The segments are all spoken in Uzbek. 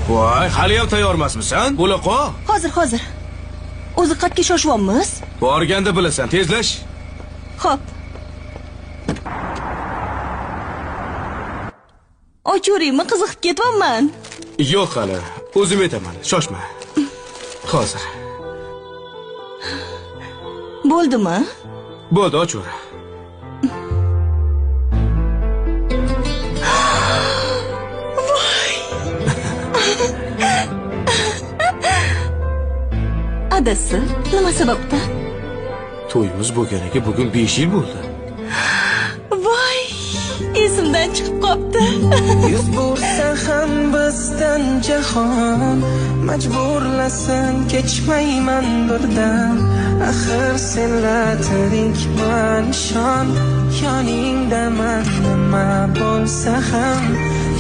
Voy, hali ham tayyor emasmisan? Bo'la qol. Hozir. O'zi qatga shoshyapmiz. Borganda bilasan, tezlash. Xo'p. Ochuriymi, qiziqib ketyapman. Yo'q hali, o'zim aytaman, shoshma. Hozir. Bo'ldimi? Bo'ldi, ochur. Adasi, nima sababdan? To'yimiz bo'lganiga bugun 5 yil bo'ldi. Voy, esimdan chiqib qopti. Yuz bo'lsa ham bizdan jahon, majburlasin kechmayman birdan. Axir senlar tirikman ishon, yoningdaman nima bo'lsa ham,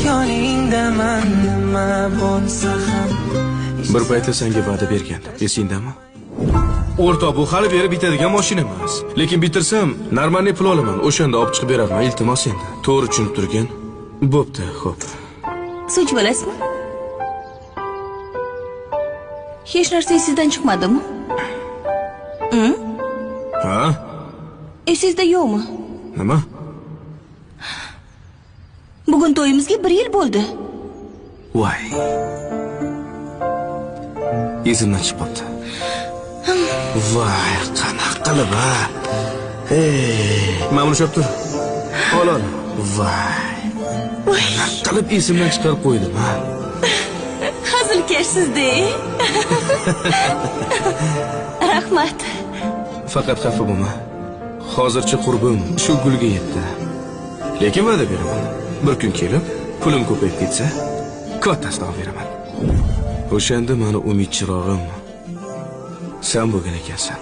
yoningdaman nima bo'lsa ham. Bir paytlar senga va'da bergandim, esingdami? O'rtoq, bu hali berib bitadigan mashina emas. Lekin bitirsam, normalniy pul olaman. O'shanda olib chiqib beraman, iltimos endi. To'g'ri tushunib turgan. Bo'pti, xo'p. Suv ichib olasizmi? Hech narsa esingizdan chiqmadimi? Ha? Esingizda yo'qmi? Nima? Bugun to'yimizga 1 yil bo'ldi. Voy. Esimdan chiqib qoldi. Voy, qanaqa qilib ha? Mana buni shop tur. Ol. Voy. Qanaqa qilib esimdan chiqarib qo'ydim ha? Hazilkashsiz-da. Rahmat. Faqat xafa bo'lma. Hozircha qurbim shu gulga yetdi. Lekin va'da beraman. Bir kun kelib, pulim ko'payib ketsa, kattasini olib beraman. O'shanda meni umid chirog'im sen bo'lgan ekansan.